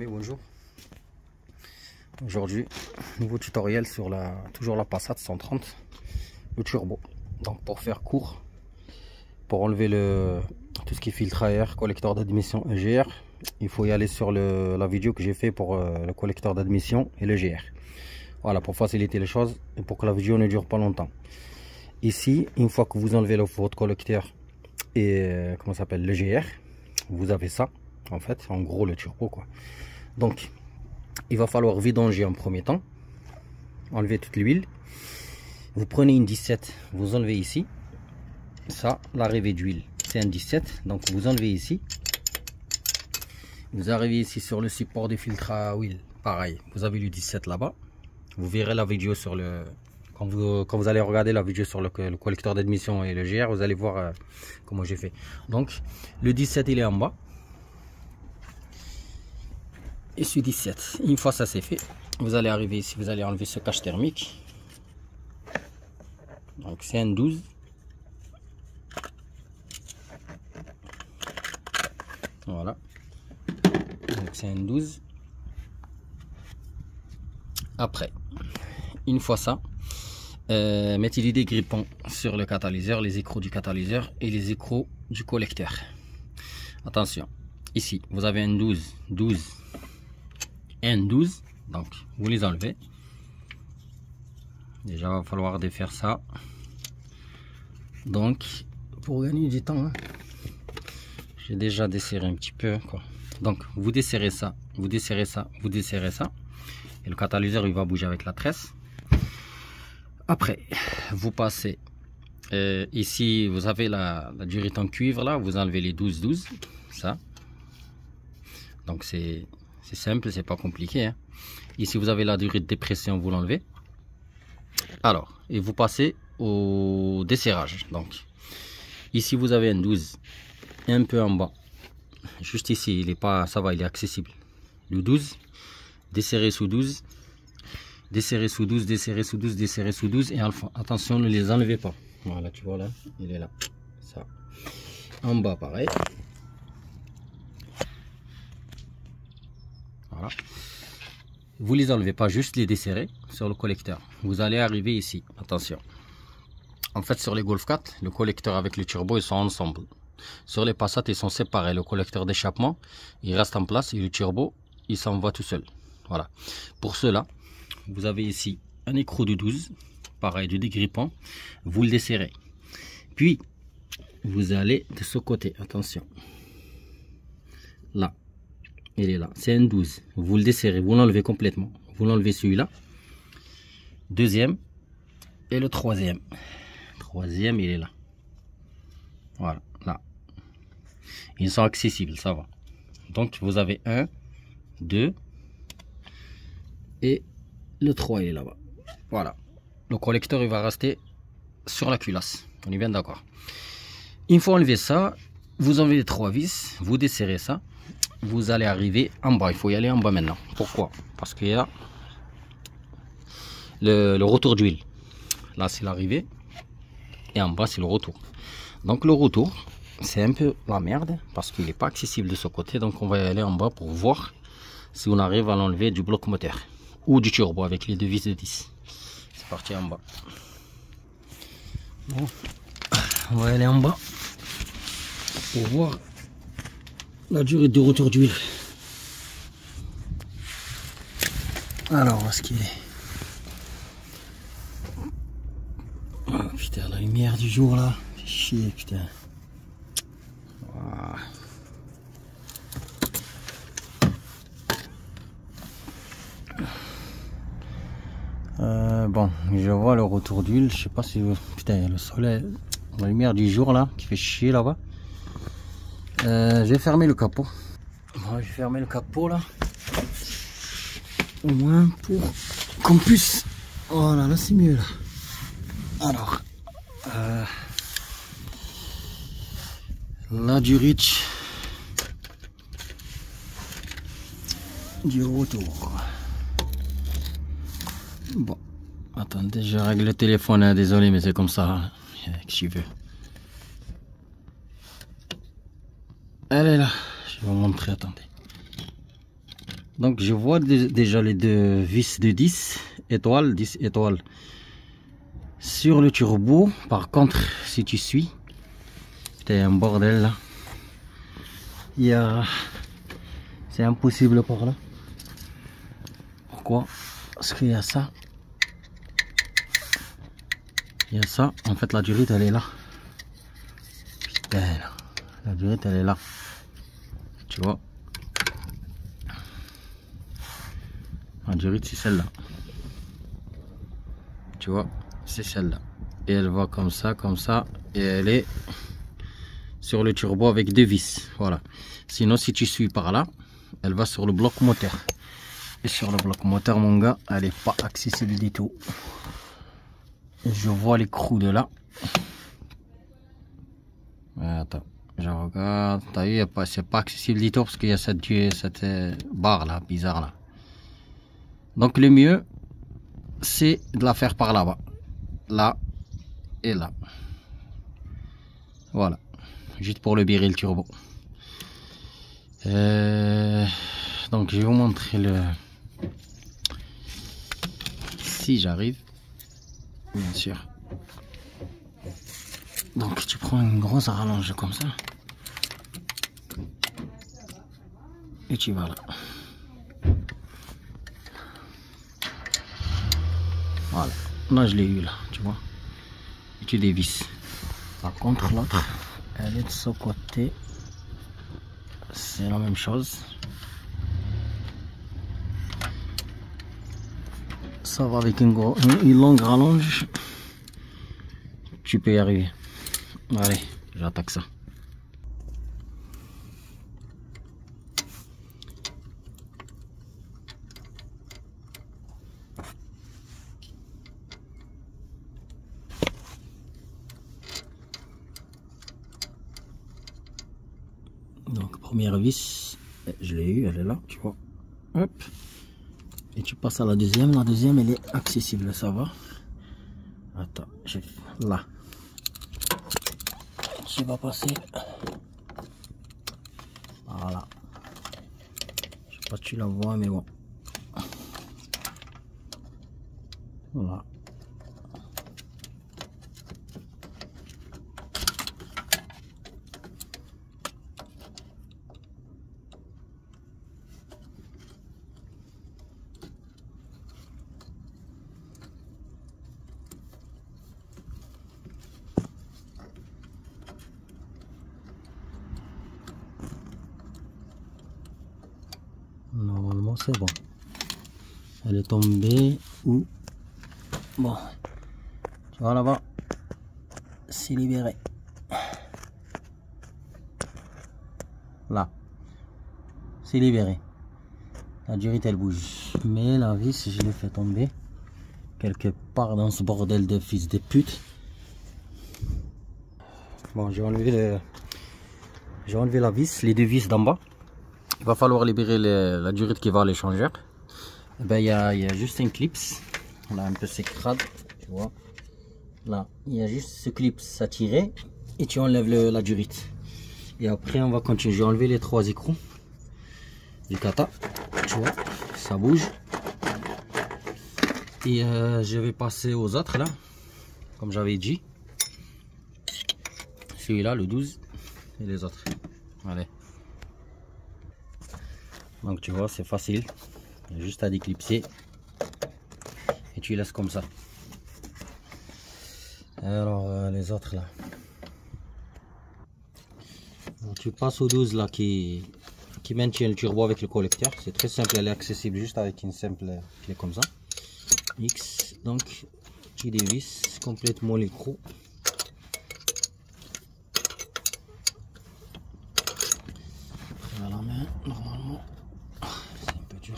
amis, bonjour. Aujourd'hui, nouveau tutoriel sur toujours la Passat 130, le turbo. Donc pour faire court, pour enlever tout ce qui est filtre à air, collecteur d'admission EGR, il faut y aller sur la vidéo que j'ai fait pour le collecteur d'admission et le GR. Voilà, pour faciliter les choses et pour que la vidéo ne dure pas longtemps. Ici, une fois que vous enlevez votre collecteur et comment ça s'appelle, le GR, vous avez ça. En fait, en gros, le turbo, quoi. Donc, il va falloir vidanger en premier temps, enlever toute l'huile. Vous prenez une 17, vous enlevez ici. Ça, l'arrivée d'huile, c'est un 17. Donc, vous enlevez ici. Vous arrivez ici sur le support des filtres à huile. Pareil, vous avez le 17 là-bas. Vous verrez la vidéo sur le... Quand vous allez regarder la vidéo sur le collecteur d'admission et le GR, vous allez voir comment j'ai fait. Donc, le 17, il est en bas. Et ce 17, une fois ça c'est fait, vous allez arriver ici, vous allez enlever ce cache thermique. Donc c'est un 12. Voilà. Donc c'est un 12. Après, une fois ça, mettez les dégrippants sur le catalyseur, les écrous du catalyseur et les écrous du collecteur. Attention, ici vous avez un 12, 12. Un 12, donc vous les enlevez. Déjà il va falloir défaire ça. Donc pour gagner du temps, hein, j'ai déjà desserré un petit peu, quoi. Donc vous desserrez ça, vous desserrez ça, vous desserrez ça, et le catalyseur il va bouger avec la tresse. Après vous passez ici, vous avez la durite en cuivre là, vous enlevez les 12 ça. Donc c'est simple, c'est pas compliqué, hein. Ici vous avez la durée de dépression, vous l'enlevez. Alors, et vous passez au desserrage. Donc ici vous avez un 12 un peu en bas, juste ici, il est pas, ça va, il est accessible. Le 12, desserré sous 12, desserré sous 12, desserré sous 12, desserré sous 12, et enfin attention, ne les enlevez pas. Voilà, tu vois là, il est là, ça. En bas pareil. Voilà. Vous les enlevez pas, juste les desserrer sur le collecteur. Vous allez arriver ici, attention. En fait, sur les Golf 4, le collecteur avec le turbo, ils sont ensemble. Sur les Passat, ils sont séparés. Le collecteur d'échappement, il reste en place et le turbo, il s'en va tout seul. Voilà. Pour cela, vous avez ici un écrou de 12, pareil, de dégrippant. Vous le desserrez. Puis, vous allez de ce côté, attention. Là. Il est là, c'est un 12. Vous le desserrez, vous l'enlevez complètement. Vous l'enlevez celui-là. Deuxième. Et le troisième. Troisième, il est là. Voilà, là. Ils sont accessibles, ça va. Donc, vous avez 1, 2. Et le 3, il est là-bas. Voilà. Le collecteur, il va rester sur la culasse. On est bien d'accord. Une fois enlevé ça, vous enlevez les 3 vis. Vous desserrez ça. Vous allez arriver en bas, il faut y aller en bas maintenant. Pourquoi? Parce qu'il y a le retour d'huile. Là c'est l'arrivée et en bas c'est le retour. Donc le retour, c'est un peu la merde parce qu'il n'est pas accessible de ce côté. Donc on va y aller en bas pour voir si on arrive à l'enlever du bloc moteur ou du turbo avec les deux vis de 10. C'est parti en bas. Bon, on va y aller en bas pour voir la durée de retour d'huile. Alors, ce qu'il est. Oh putain, la lumière du jour là. Fait chier, putain. Bon, je vois le retour d'huile. Je sais pas si. Putain, il y a le soleil. La lumière du jour là qui fait chier là-bas. J'ai fermé le capot. Bon, j'ai fermé le capot là. Au moins pour qu'on puisse. Oh là, là c'est mieux là. Alors, la durite du retour. Bon, attendez, je règle le téléphone, hein, désolé, mais c'est comme ça. Hein. Que j'y veux. Elle est là. Je vais vous montrer, attendez. Donc je vois déjà les deux vis de 10 étoiles sur le turbo. Par contre, si tu suis, c'est un bordel là. C'est impossible par là. Pourquoi? Parce qu'il y a ça. Il y a ça. En fait, la durite elle est là. Putain, la durite elle est là. Tu vois? La durite c'est celle-là. Tu vois? C'est celle-là. Et elle va comme ça. Et elle est sur le turbo avec deux vis. Voilà. Sinon, si tu suis par là, elle va sur le bloc moteur. Et sur le bloc moteur, mon gars, elle n'est pas accessible du tout. Je vois l'écrou de là. Attends, je regarde. T'as vu, c'est pas accessible du tout parce qu'il y a cette barre là, bizarre là. Donc le mieux, c'est de la faire par là-bas. Là et là. Voilà. Juste pour le virer le turbo. Donc je vais vous montrer le... Si j'arrive. Bien sûr. Donc tu prends une grosse rallonge comme ça. Et tu vas là. Voilà. Là je l'ai eu là, tu vois. Et tu dévisses. Par contre l'autre, elle est de ce côté. C'est la même chose. Ça va avec une longue rallonge. Tu peux y arriver. Allez, j'attaque ça. Donc première vis, je l'ai eu, elle est là, tu vois. Hop. Et tu passes à la deuxième. La deuxième, elle est accessible, ça va. Attends, là. Tu vas passer. Voilà. Je sais pas si tu la vois, mais bon. Voilà. Normalement c'est bon. Elle est tombée ou bon. Tu vois là-bas, c'est libéré. Là, c'est libéré. La durite elle bouge, mais la vis je l'ai fait tomber quelque part dans ce bordel de fils de pute. Bon, j'ai enlevé la vis, les deux vis d'en bas. Il va falloir libérer la durite qui va à l'échangeur. Ben, il y a juste un clips. On a un peu ces crades, tu vois. Là, il y a juste ce clips à tirer et tu enlèves la durite. Et après, on va continuer. J'ai enlevé les trois écrous du kata. Tu vois, ça bouge. Et je vais passer aux autres là, comme j'avais dit. Celui-là, le 12 et les autres. Allez. Donc tu vois, c'est facile. Il y a juste à déclipser. Et tu laisses comme ça. Alors les autres là. Donc, tu passes au 12 là qui maintient le turbo avec le collecteur. C'est très simple, elle est accessible juste avec une simple clé comme ça. X, donc tu dévisses complètement l'écrou. À la main, normalement, c'est un peu dur.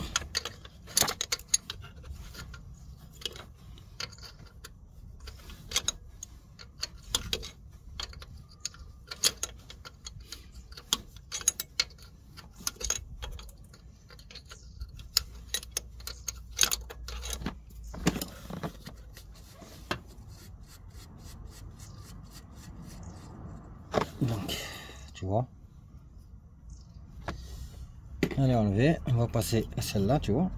Donc, tu vois. Elle est enlevée. On va passer à celle-là, tu vois.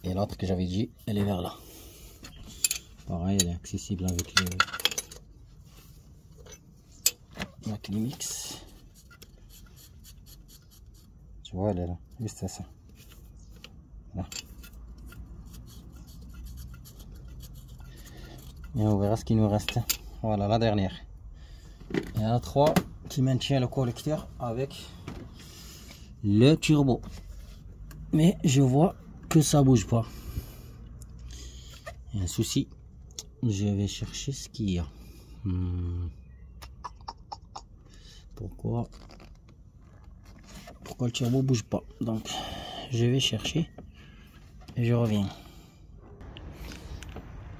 Et l'autre que j'avais dit, elle est vers là. Pareil, elle est accessible avec la clé mix. Tu vois, elle est là. Juste ça. Là. Et on verra ce qu'il nous reste. Voilà, la dernière. Il y en a 3 qui maintiennent le collecteur avec le turbo. Mais je vois que ça bouge pas. Il y a un souci. Je vais chercher ce qu'il y a. Pourquoi le turbo bouge pas? Donc je vais chercher et je reviens.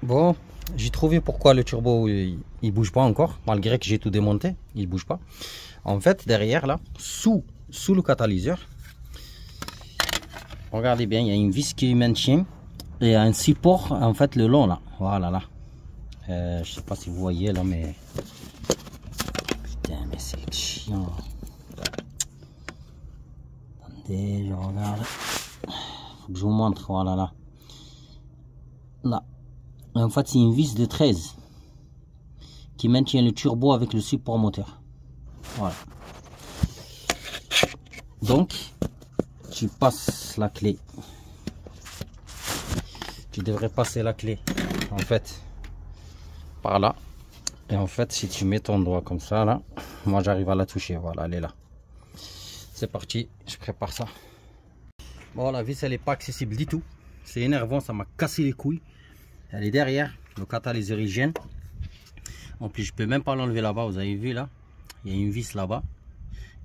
Bon, j'ai trouvé pourquoi le turbo il bouge pas encore, malgré que j'ai tout démonté, il bouge pas. En fait, derrière là, sous le catalyseur, regardez bien, il y a une vis qui maintient et un support en fait le long là. Voilà là. Je sais pas si vous voyez là, mais putain, mais c'est chiant. Attendez, je regarde. Faut que je vous montre. Voilà là. Là. En fait, c'est une vis de 13 qui maintient le turbo avec le support moteur. Voilà. Donc, tu passes la clé. Tu devrais passer la clé en fait par là. Et en fait, si tu mets ton doigt comme ça là, moi j'arrive à la toucher. Voilà, elle est là. C'est parti, je prépare ça. Bon, la vis elle est pas accessible du tout. C'est énervant, ça m'a cassé les couilles. Elle est derrière, le catalyseur il gêne. En plus, je peux même pas l'enlever là-bas. Vous avez vu là, il y a une vis là-bas.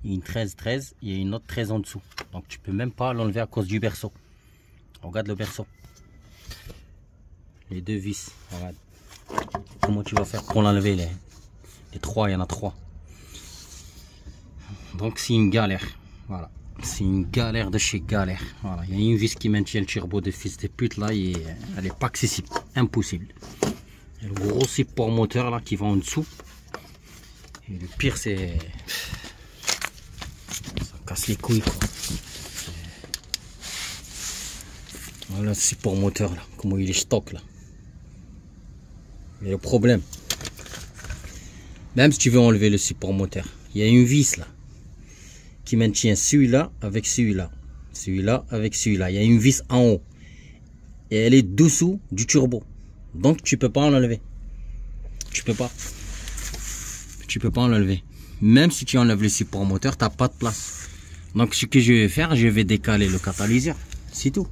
Il y a une 13, il y a une autre 13 en dessous. Donc tu peux même pas l'enlever à cause du berceau. Regarde le berceau. Les deux vis, regarde. Comment tu vas faire pour l'enlever les 3, il y en a 3. Donc c'est une galère. Voilà. C'est une galère de chez galère. Voilà. Il y a une vis qui maintient le turbo de fils de pute là. Elle n'est pas accessible. Impossible. Il y a le gros support moteur là qui va en dessous. Et le pire c'est... ça casse les couilles quoi. Voilà le support moteur là. Comment il est stock là. Mais le problème, même si tu veux enlever le support moteur, il y a une vis là qui maintient celui-là avec celui-là, celui-là avec celui-là. Il y a une vis en haut et elle est dessous du turbo. Donc tu peux pas en enlever. Tu peux pas enlever. Même si tu enlèves le support moteur, tu n'as pas de place. Donc ce que je vais faire, je vais décaler le catalyseur. C'est tout.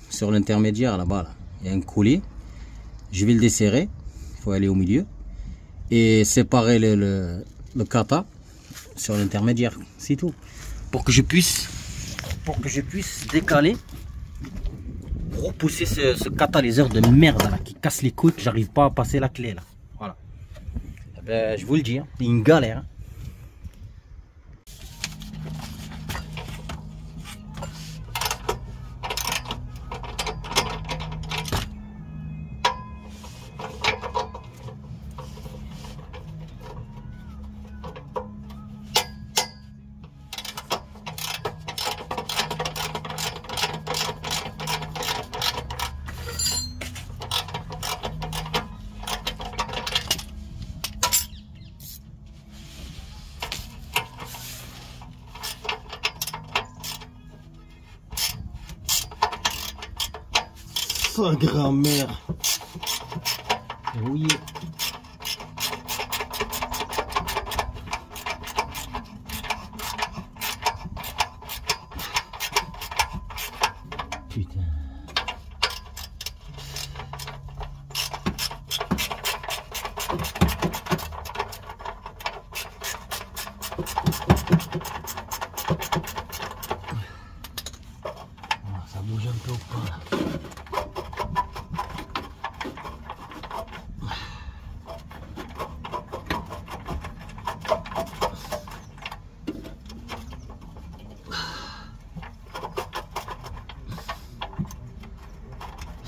Sur l'intermédiaire là-bas, là, il y a un collier. Je vais le desserrer, il faut aller au milieu et séparer le cata sur l'intermédiaire, c'est tout. Pour que je puisse décaler, repousser ce catalyseur de merde là qui casse les couilles, que j'arrive pas à passer la clé là. Voilà. Eh ben, je vous le dis, hein, c'est une galère. Hein. Sa grand-mère. Oui. Putain. Ça bouge un peu ou pas là.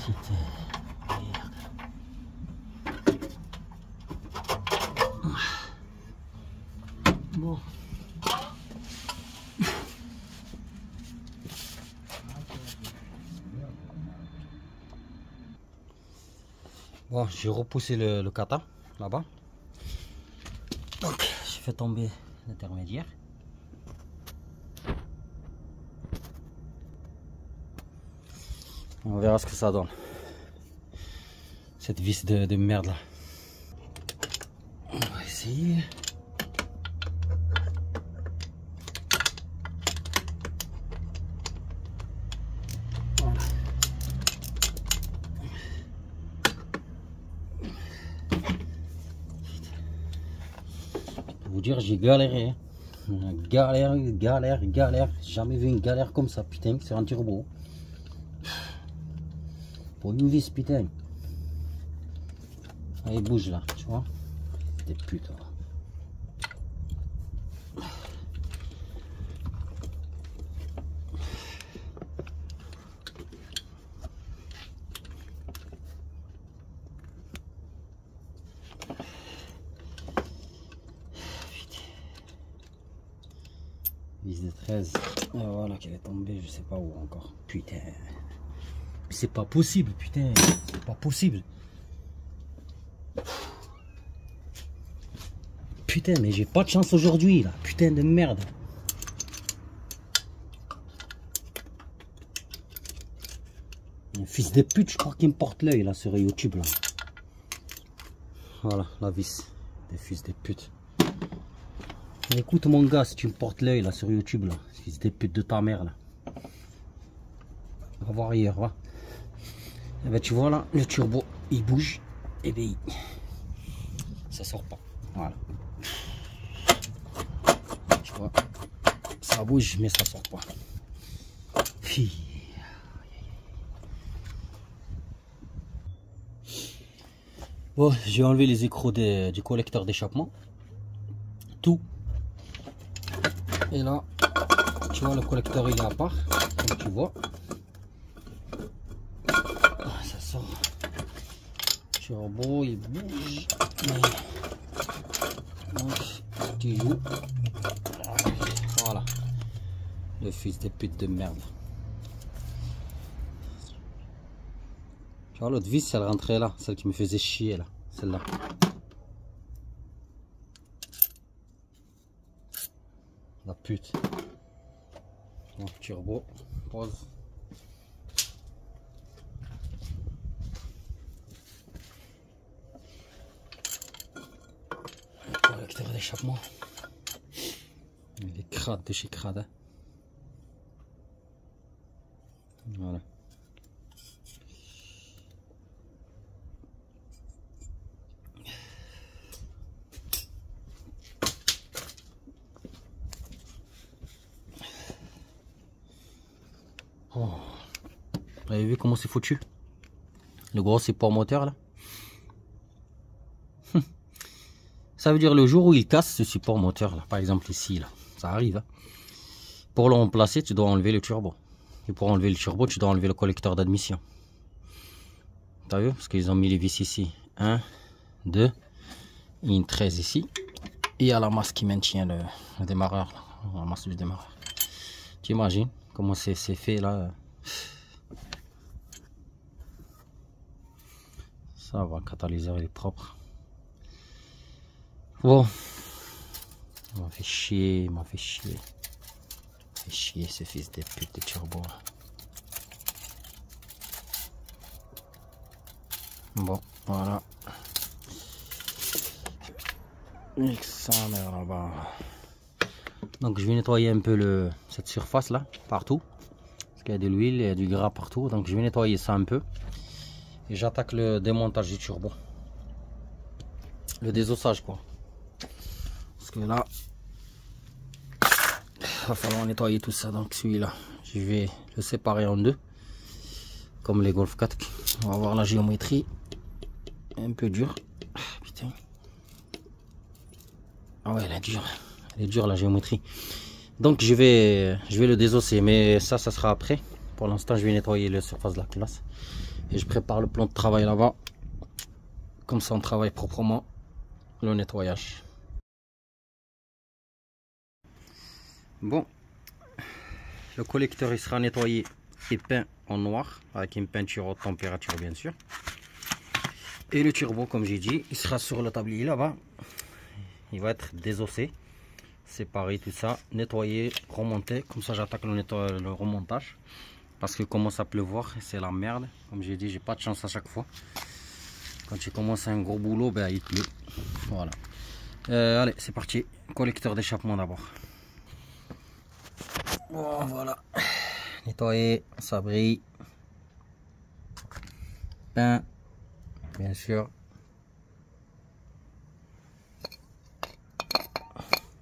Putain, merde. Bon. Bon, j'ai repoussé le kata là-bas. Donc, j'ai fait tomber l'intermédiaire. On verra ce que ça donne. Cette vis de merde là. On va essayer. Voilà. Pour vous dire, j'ai galéré. Galère. Jamais vu une galère comme ça, putain, c'est un turbo. Pour une vis, putain. Ah, il bouge là, tu vois. Des putes. Vis de 13. Et voilà qu'elle est tombée, je sais pas où encore. Putain. C'est pas possible, putain. C'est pas possible. Putain, mais j'ai pas de chance aujourd'hui, là. Putain de merde. Un fils de pute, je crois qu'il me porte l'œil, là, sur YouTube, là. Voilà, la vis. Des fils de pute. Écoute, mon gars, si tu me portes l'œil, là, sur YouTube, là. Fils de pute de ta mère, là. On va voir ailleurs, va. Et ben, tu vois, là, le turbo, il bouge. Et ben, ça sort pas. Voilà. Tu vois, ça bouge, mais ça sort pas. Bon, j'ai enlevé les écrous du collecteur d'échappement. Tout. Et là, tu vois, le collecteur, il est à part, comme tu vois. Ça sort. Turbo, il bouge. Donc, tu joues. Voilà. Le fils de pute de merde. Tu vois, l'autre vis, elle rentrait là. Celle qui me faisait chier, là. Celle-là. La pute. Donc, turbo. Pause. Collecteur d'échappement. Les crades de chez Crade. Hein. Voilà. Oh. Vous avez vu comment c'est foutu? Le gros support moteur là. Ça veut dire le jour où il casse ce support moteur là, par exemple ici là, ça arrive. Hein. Pour le remplacer, tu dois enlever le turbo. Et pour enlever le turbo, tu dois enlever le collecteur d'admission. T'as vu? Parce qu'ils ont mis les vis ici. 1, 2, une 13 ici. Et il y a la masse qui maintient le démarreur. Là. La masse du démarreur. Tu imagines comment c'est fait là? Ça va, le catalyseur il est propre. Bon. Il m'a fait chier, il m'a fait chier. Il m'a fait chier ce fils de pute de turbo. Bon, voilà. Et ça, là-bas. Donc je vais nettoyer un peu cette surface là, partout. Parce qu'il y a de l'huile, il y a du gras partout. Donc je vais nettoyer ça un peu. Et j'attaque le démontage du turbo. Le désossage quoi. Parce que là, il va falloir nettoyer tout ça. Donc celui-là, je vais le séparer en deux. Comme les Golf 4. On va voir la géométrie. Un peu dure. Putain. Ah ouais, elle est dure. Elle est dure la géométrie. Donc je vais le désosser. Mais ça sera après. Pour l'instant, je vais nettoyer la surface de la culasse. Et je prépare le plan de travail là-bas. Comme ça on travaille proprement le nettoyage. Bon, le collecteur il sera nettoyé et peint en noir avec une peinture haute température bien sûr. Et le turbo, comme j'ai dit, il sera sur le tablier là-bas. Il va être désossé, séparé, tout ça, nettoyé, remonté. Comme ça, j'attaque le remontage. Parce qu'il commence à pleuvoir, c'est la merde. Comme j'ai dit, j'ai pas de chance à chaque fois. Quand tu commences un gros boulot, ben, il pleut. Voilà. Allez, c'est parti. Collecteur d'échappement d'abord. Oh, voilà. Nettoyer, ça brille. Peint, bien sûr.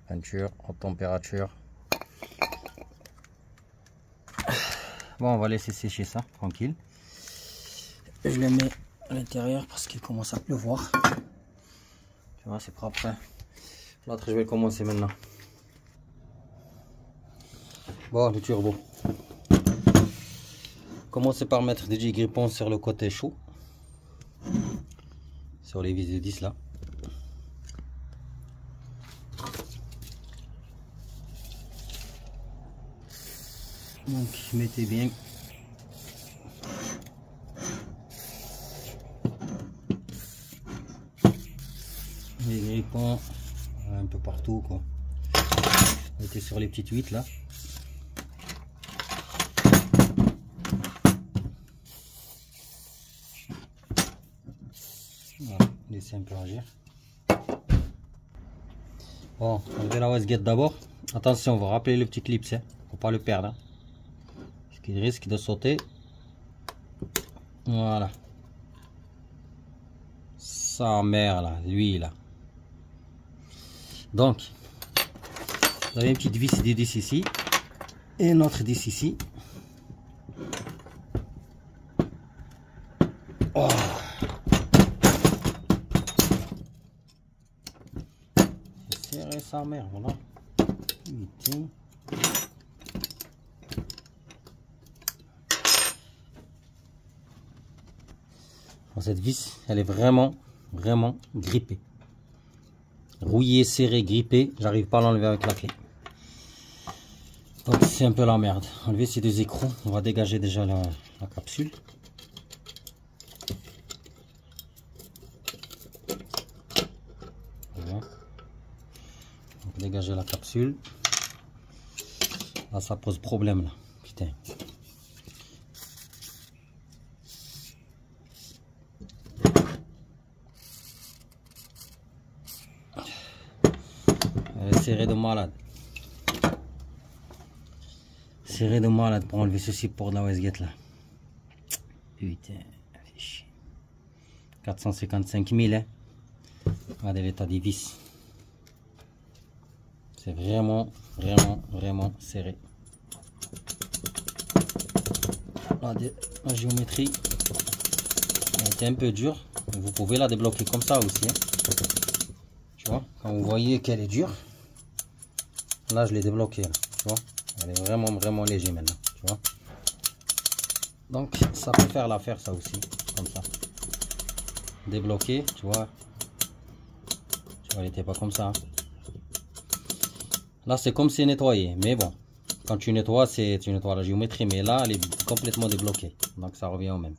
Peinture en température. Bon, on va laisser sécher ça tranquille. Je le mets à l'intérieur parce qu'il commence à pleuvoir. Tu vois, c'est propre. L'autre, je vais commencer maintenant. Bon, le turbo. Commencez par mettre des grippons sur le côté chaud. Sur les vis de 10 là. Donc mettez bien. Les grippons un peu partout quoi. Mettez sur les petites huîtres là. Voilà, laissez un peu agir. Bon, enlevez la wasguette d'abord. Attention, vous rappelez le petit clip, hein. Faut pas le perdre. Hein. Parce qu'il risque de sauter. Voilà. Sa mère là, lui là. Donc, vous avez une petite vis de 10 ici. Et une autre 10 ici. Oh. Serrer sa mère, voilà. Putain. Cette vis, elle est vraiment grippée. Rouillée, serrée, grippée. J'arrive pas à l'enlever avec la clé. Donc c'est un peu la merde. Enlever ces deux écrous. On va dégager déjà la capsule. Voilà. Donc, dégager la capsule. Là ça pose problème là. Putain. Serré de malade. Serré de malade pour enlever ceci pour de la wasguette là. Putain, 455 000 hein. Regardez l'état des vis. C'est vraiment serré. La géométrie elle était un peu dure. Vous pouvez la débloquer comme ça aussi. Hein. Tu vois, quand vous voyez qu'elle est dure. Là, je l'ai débloqué. Là, tu vois, elle est vraiment léger maintenant. Tu vois. Donc, ça peut faire l'affaire, ça aussi, comme ça. Débloqué, tu vois. Tu vois, elle n'était pas comme ça. Hein. Là, c'est comme si c'est nettoyé, mais bon, quand tu nettoies la géométrie, mais là, elle est complètement débloquée. Donc, ça revient au même.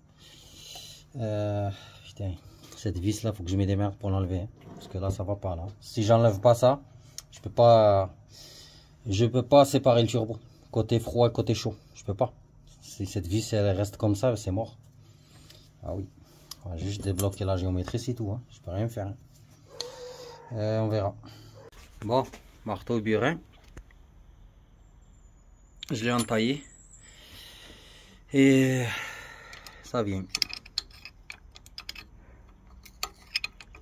Putain, cette vis là, faut que je me démerde pour l'enlever, hein, parce que là, ça va pas là. Si j'enlève pas ça, je peux pas séparer le turbo, côté froid et côté chaud, je peux pas. Si cette vis elle reste comme ça, c'est mort. Ah oui, on va juste débloquer la géométrie, c'est tout, hein. Je peux rien faire. Hein. On verra. Bon, marteau burin, je l'ai entaillé et ça vient.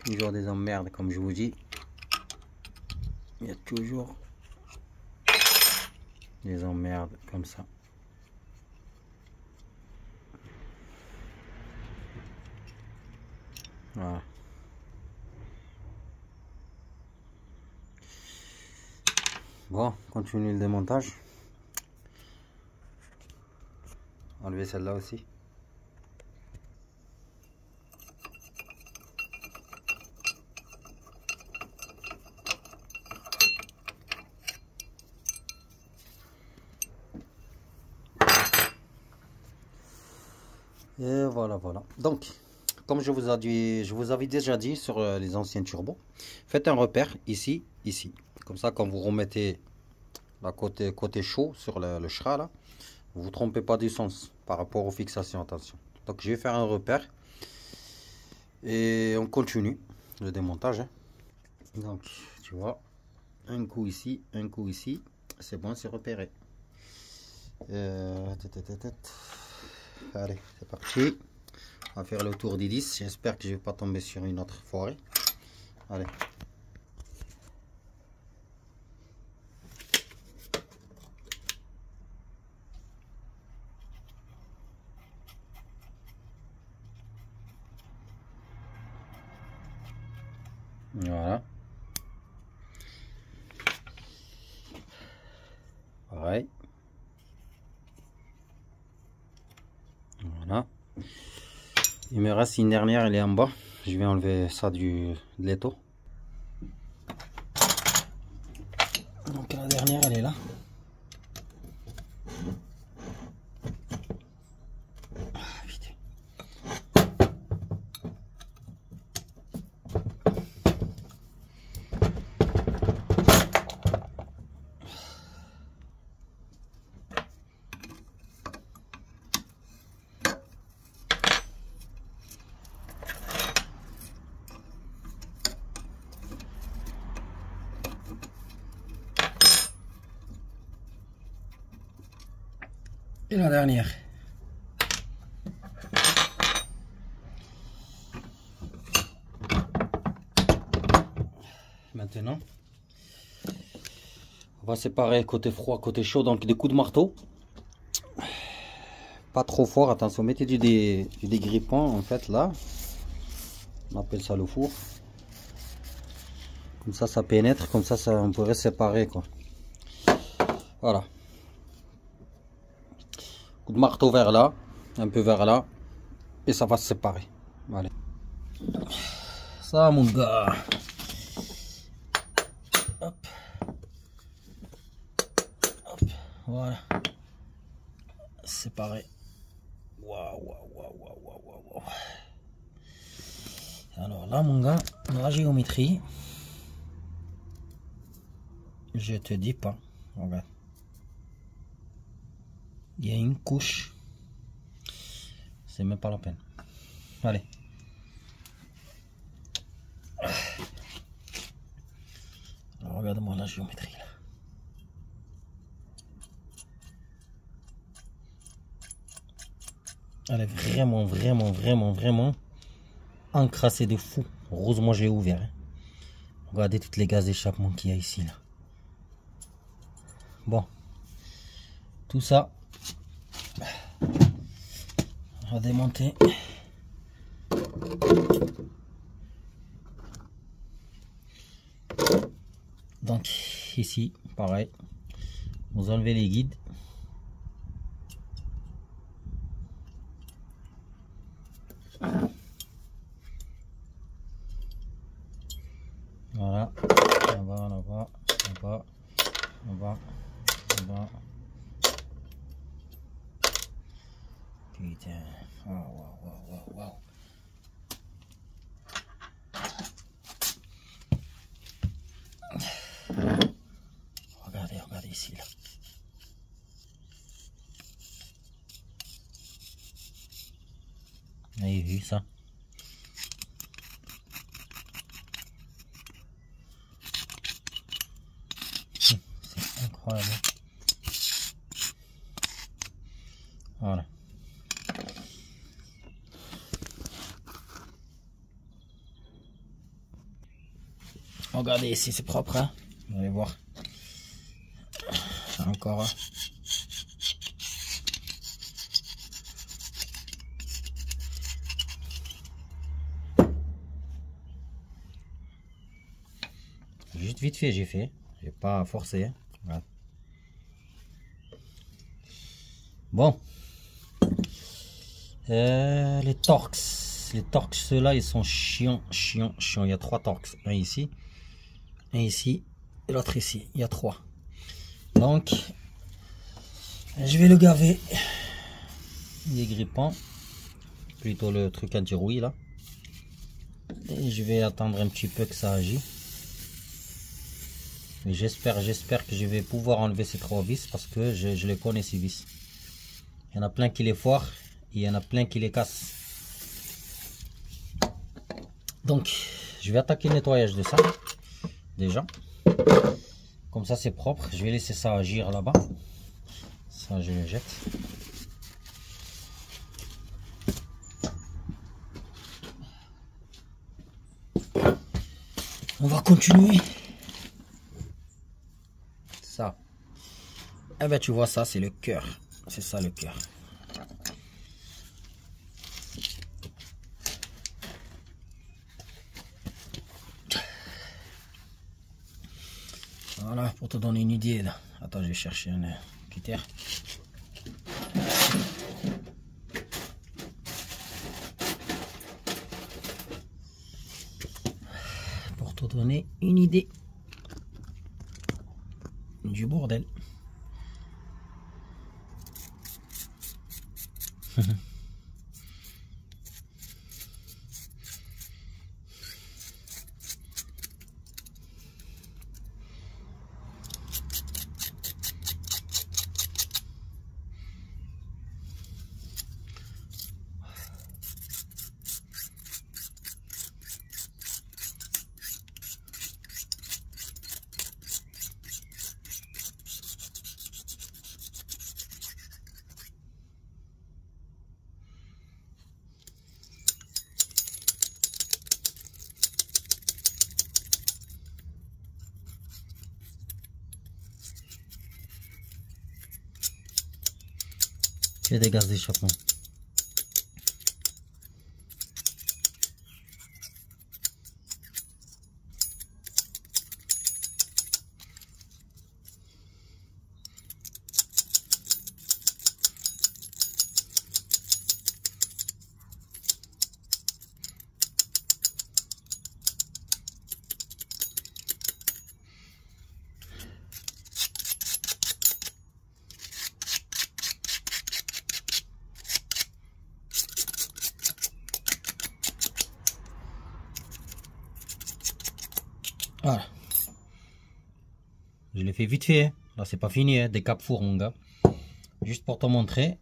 Toujours des emmerdes comme je vous dis. Il y a toujours des emmerdes comme ça. Voilà. Bon, continue le démontage. Enlever celle-là aussi. Et voilà, voilà. Donc, comme je vous avais déjà dit sur les anciens turbos, faites un repère ici, ici. Comme ça, quand vous remettez la côté chaud sur le Shra, là, vous ne vous trompez pas du sens par rapport aux fixations, attention. Donc, je vais faire un repère et on continue le démontage. Hein. Donc, tu vois, un coup ici, c'est bon, c'est repéré. Allez, c'est parti. On va faire le tour des 10. J'espère que je vais pas tomber sur une autre forêt. Allez. Voilà. Pareil. Voilà. Il me reste une dernière, elle est en bas. Je vais enlever ça de l'étau. Donc la dernière, elle est là. Et la dernière. Maintenant, on va séparer côté froid, côté chaud, donc des coups de marteau. Pas trop fort, attention, mettez du dégrippant en fait là. On appelle ça le four. Comme ça pénètre, comme ça on pourrait séparer quoi. Voilà. Coup de marteau vers là, un peu vers là, et ça va se séparer. Allez. Ça mon gars. Hop. Hop. Voilà. Séparé. Waouh, waouh, waouh, waouh, waouh, waouh. Alors là mon gars, la géométrie, je te dis pas. Regarde. Il y a une couche, c'est même pas la peine. Allez. Alors, regarde-moi la géométrie là. Elle est vraiment, vraiment, vraiment, vraiment encrassée de fou. Heureusement j'ai ouvert. Hein. Regardez toutes les gaz d'échappement qu'il y a ici là. Bon, tout ça. On va démonter. Donc ici, pareil, vous enlevez les guides. Voilà, là-bas, là-bas, là-bas, là-bas, là-bas. Putain, waouh, waouh, waouh, waouh. Regardez, regardez ici là. Vous avez vu ça? C'est incroyable. Voilà. Regardez ici, c'est propre, hein? Vous allez voir. Encore. Hein? Juste vite fait, j'ai fait. J'ai pas forcé. Hein? Voilà. Bon. Les Torx. Les Torx, ceux-là, ils sont chiants, chiants, chiants. Il y a 3 Torx. Un ici et l'autre ici. Il y a 3. Donc, je vais le gaver. Dégrippant. plutôt le truc anti-rouille là. Et je vais attendre un petit peu que ça agit. Mais j'espère que je vais pouvoir enlever ces 3 vis parce que je les connais ces vis. Il y en a plein qui les foirent et il y en a plein qui les cassent. Donc je vais attaquer le nettoyage de ça déjà. Comme ça c'est propre. Je vais laisser ça agir là-bas. Ça je le jette. On va continuer. Ça. Eh ben tu vois ça c'est le cœur. C'est ça le cœur. Voilà pour te donner une idée là. Attends je vais chercher un cutter. Pour te donner une idée du bordel. J'ai des gaz d'échappement. Voilà. Je l'ai fait vite fait. Là, c'est pas fini. Hein. Des cap four, mon gars. Juste pour te montrer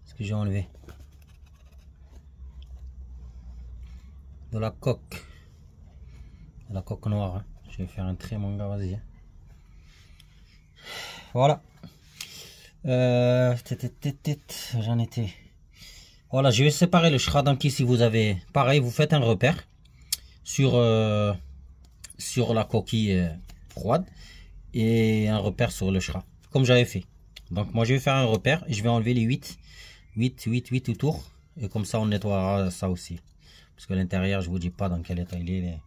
ce que j'ai enlevé. De la coque. De la coque noire. Hein. Je vais faire un trait, mon gars. Vas-y. Hein. Voilà. J'en étais. Voilà, je vais séparer le Shra. Donc ici, vous avez... Pareil, vous faites un repère sur la coquille froide et un repère sur le Shra, comme j'avais fait. Donc moi je vais faire un repère et je vais enlever les 8 autour, et comme ça on nettoiera ça aussi, parce que l'intérieur je vous dis pas dans quel état il est.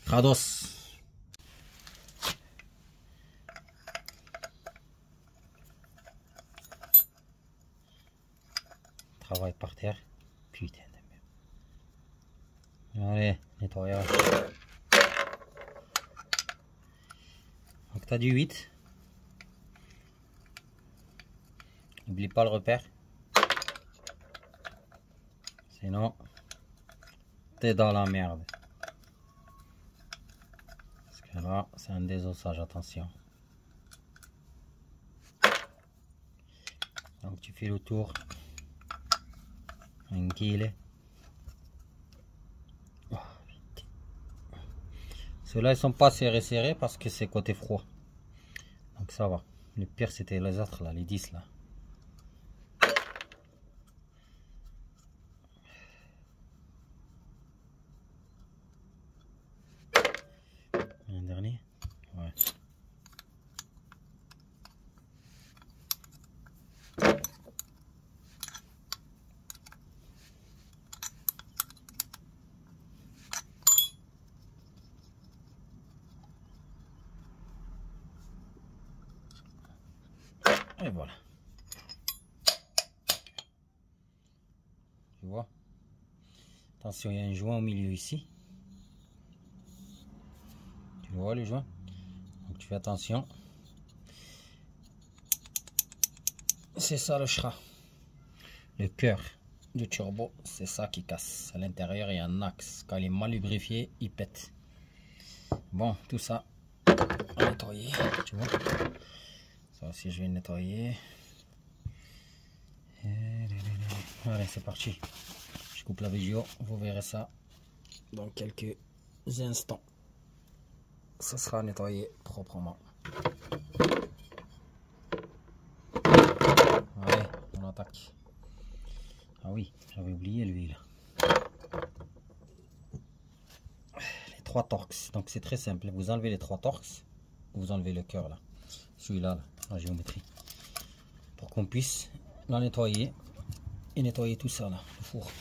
Crados. Travail par terre, putain de merde. Allez, nettoyage. Donc tu as du 8. N'oublie pas le repère. Sinon, t'es dans la merde. Parce que là, c'est un désossage, attention. Donc tu fais le tour. Tranquille. Oh, ceux-là, ils sont pas serrés parce que c'est côté froid. Donc ça va. Le pire, c'était les autres là, les 10 là. Un dernier. Ouais. Et voilà. Tu vois? Attention, il y a un joint au milieu ici. Tu vois le joint? Donc tu fais attention. C'est ça le Shra. le cœur du turbo, c'est ça qui casse. À l'intérieur, il y a un axe. Quand il est mal lubrifié, il pète. Bon, tout ça, à nettoyer, tu vois. Ça aussi, je vais nettoyer. Allez, c'est parti. Je coupe la vidéo, vous verrez ça dans quelques instants. Ça sera nettoyé proprement. Allez, on attaque. Ah oui, j'avais oublié l'huile. Les 3 torx. Donc c'est très simple. Vous enlevez les 3 torx. Vous enlevez le cœur là. Celui-là, la géométrie. Pour qu'on puisse la nettoyer. Et nettoyer tout ça là, le four.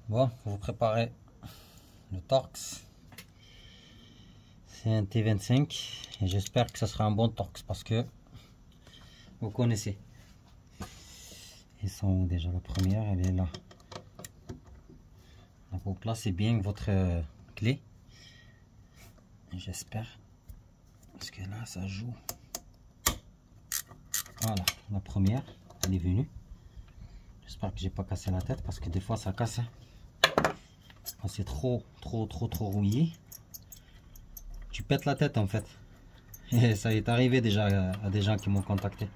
Bon, vous préparez le torx. C'est un T25. Et j'espère que ce sera un bon torx parce que vous connaissez. Ils sont déjà la première, elle est là. Donc vous placez bien votre clé. J'espère. Parce que là, ça joue. Voilà, la première, elle est venue. J'espère que j'ai pas cassé la tête parce que des fois ça casse. Quand c'est trop rouillé, tu pètes la tête en fait. Et ça est arrivé déjà à des gens qui m'ont contacté.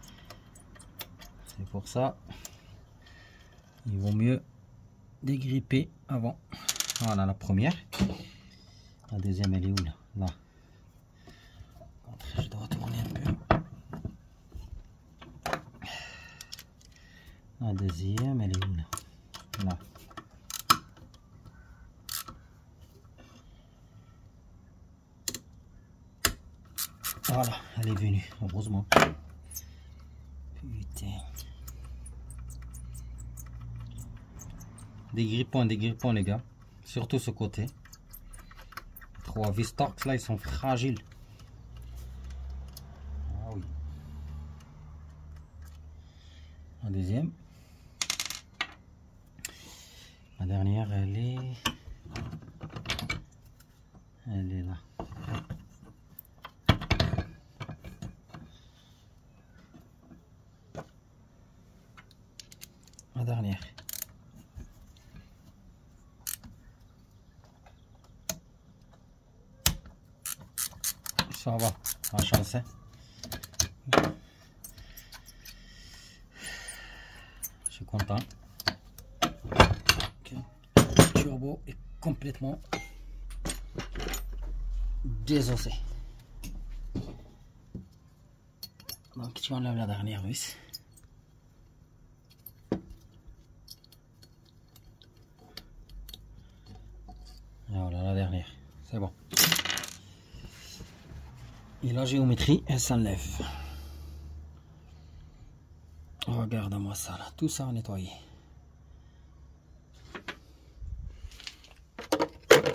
C'est pour ça, il vaut mieux dégripper avant. Voilà la première. La deuxième, elle est où là? Là. Je dois tourner un peu. La deuxième, elle est où là? Là. Voilà, elle est venue, heureusement. Putain. Des grippons les gars. Surtout ce côté. Les 3 vis torx là, ils sont fragiles. Ah oui. La deuxième. La dernière, elle est là. La dernière. Ça va, la chance. Hein. Je suis content. Le turbo est complètement désossé. Donc tu enlèves la dernière vis. Voilà la dernière, c'est bon. Et la géométrie, elle s'enlève. Regarde-moi ça là, tout ça à nettoyer.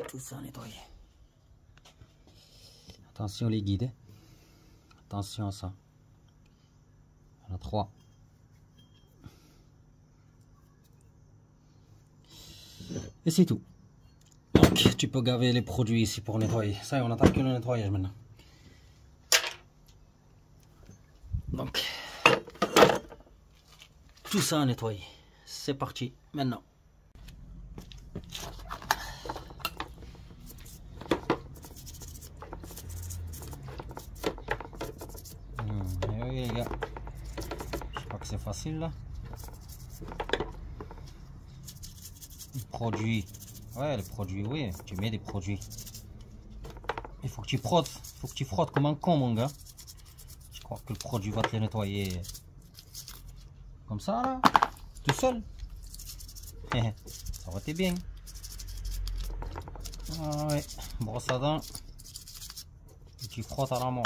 Tout ça à nettoyer. Attention les guides. Attention à ça. On a 3. Et c'est tout. Donc tu peux gaver les produits ici pour nettoyer. Ça y est, on attaque que le nettoyage maintenant. Donc tout ça à nettoyer. C'est parti maintenant. Oui les gars, je crois que c'est facile là. Les produits, ouais les produits, oui, tu mets des produits. Il faut que tu frottes, comme un con mon gars. Je crois que le produit va te les nettoyer comme ça là, tout seul. Ça aurait été bien. Ah ouais, brosse à dents et tu frottes à la mort.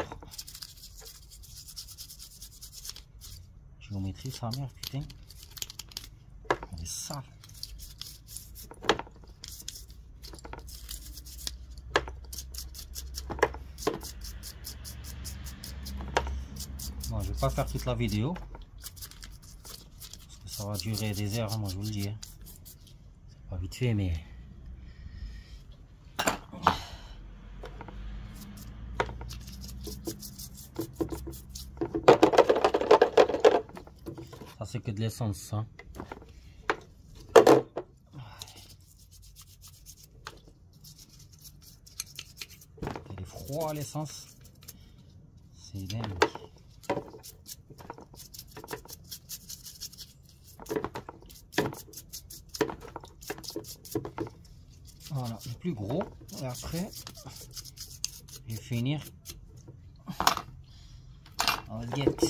Géométrie sa mère, putain. Elle est sale. Bon, je vais pas faire toute la vidéo. Parce que ça va durer des heures, hein, moi je vous le dis. Hein. C'est pas vite fait, mais... c'est que de l'essence, hein. Il est froid l'essence. C'est dingue. Voilà, le plus gros. Et après, je vais finir en baguette.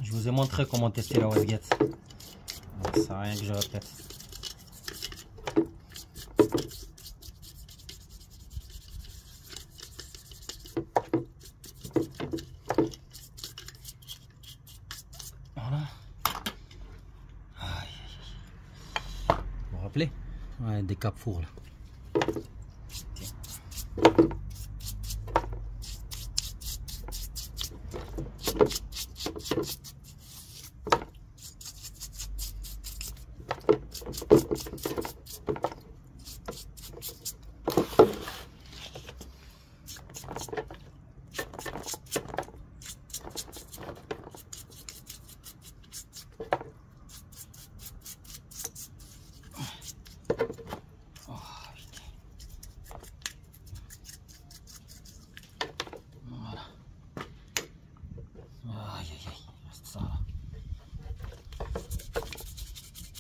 Je vous ai montré comment tester la wasguette. Ça sert à rien que je répète. Voilà. Vous vous rappelez? Ouais, des cap fours là.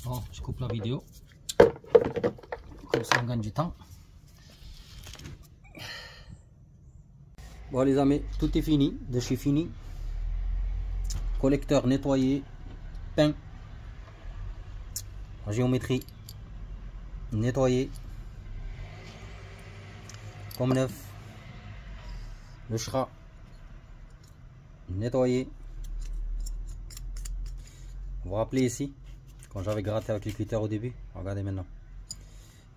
Bon, je coupe la vidéo, comme ça on gagne du temps. Bon les amis, tout est fini, de chez fini. Collecteur nettoyé, peint, en géométrie, nettoyé, comme neuf. Le Shra, nettoyé. Vous vous rappelez ici, quand j'avais gratté avec le cutter au début, regardez maintenant.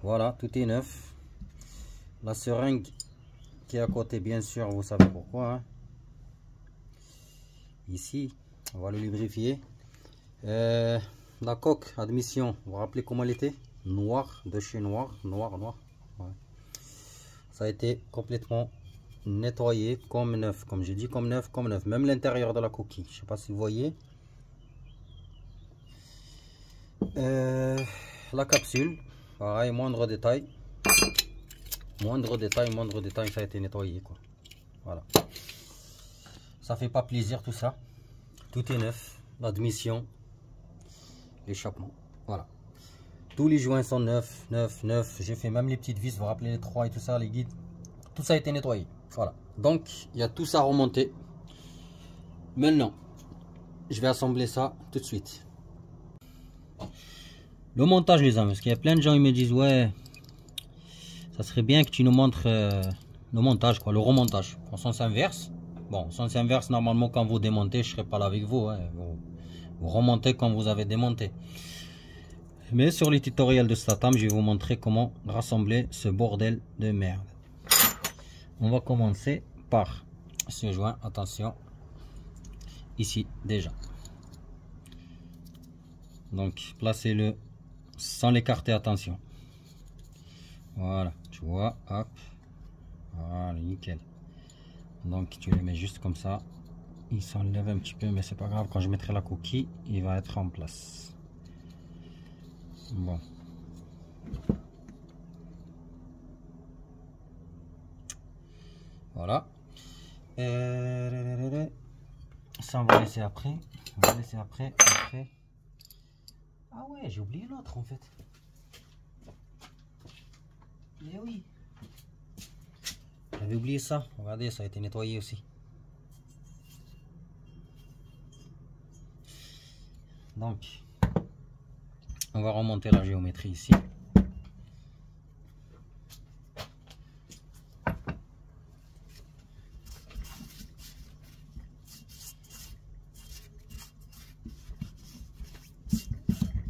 Voilà, tout est neuf. La seringue qui est à côté, bien sûr, vous savez pourquoi. Hein. Ici, on va le lubrifier. La coque admission, vous vous rappelez comment elle était? Noir, de chez noir. Ouais. Ça a été complètement nettoyé comme neuf, comme j'ai dit, comme neuf. Même l'intérieur de la coquille, je sais pas si vous voyez. La capsule, pareil, moindre détail, ça a été nettoyé quoi. Voilà, ça fait pas plaisir tout ça, tout est neuf, l'admission, l'échappement, voilà, tous les joints sont neufs, j'ai fait même les petites vis, vous vous rappelez les 3 et tout ça, les guides, tout ça a été nettoyé, voilà. Donc il y a tout ça à remonter. Maintenant je vais assembler ça tout de suite. Le montage les amis, parce qu'il y a plein de gens qui me disent ouais, ça serait bien que tu nous montres le montage quoi, le remontage en sens inverse. Bon, sens inverse normalement quand vous démontez, je serai pas là avec vous, hein. Vous remontez quand vous avez démonté. Mais sur les tutoriels de Statam, je vais vous montrer comment rassembler ce bordel de merde. On va commencer par ce joint, attention, ici déjà. Donc placez-le sans l'écarter, attention. Voilà, tu vois, hop, voilà, nickel. Donc tu les mets juste comme ça. Il s'enlève un petit peu, mais c'est pas grave. Quand je mettrai la coquille, il va être en place. Bon. Voilà. Ça on va laisser après. On va laisser après. Ah ouais, j'ai oublié l'autre en fait. Eh oui. J'avais oublié ça. Regardez, ça a été nettoyé aussi. Donc, on va remonter la géométrie ici.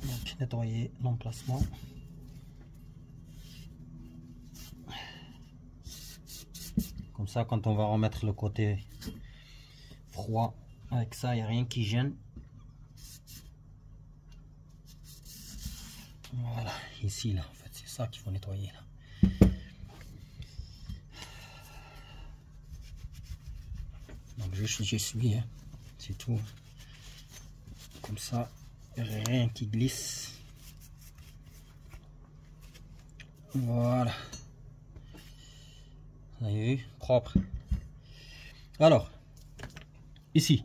Donc, nettoyer l'emplacement. ça, quand on va remettre le côté froid, avec ça, il n'y a rien qui gêne. Voilà, ici, là, en fait, c'est ça qu'il faut nettoyer, là. Donc, j'essuie, hein, c'est tout. Comme ça, rien qui glisse. Voilà. Vous avez vu, propre. Alors, ici,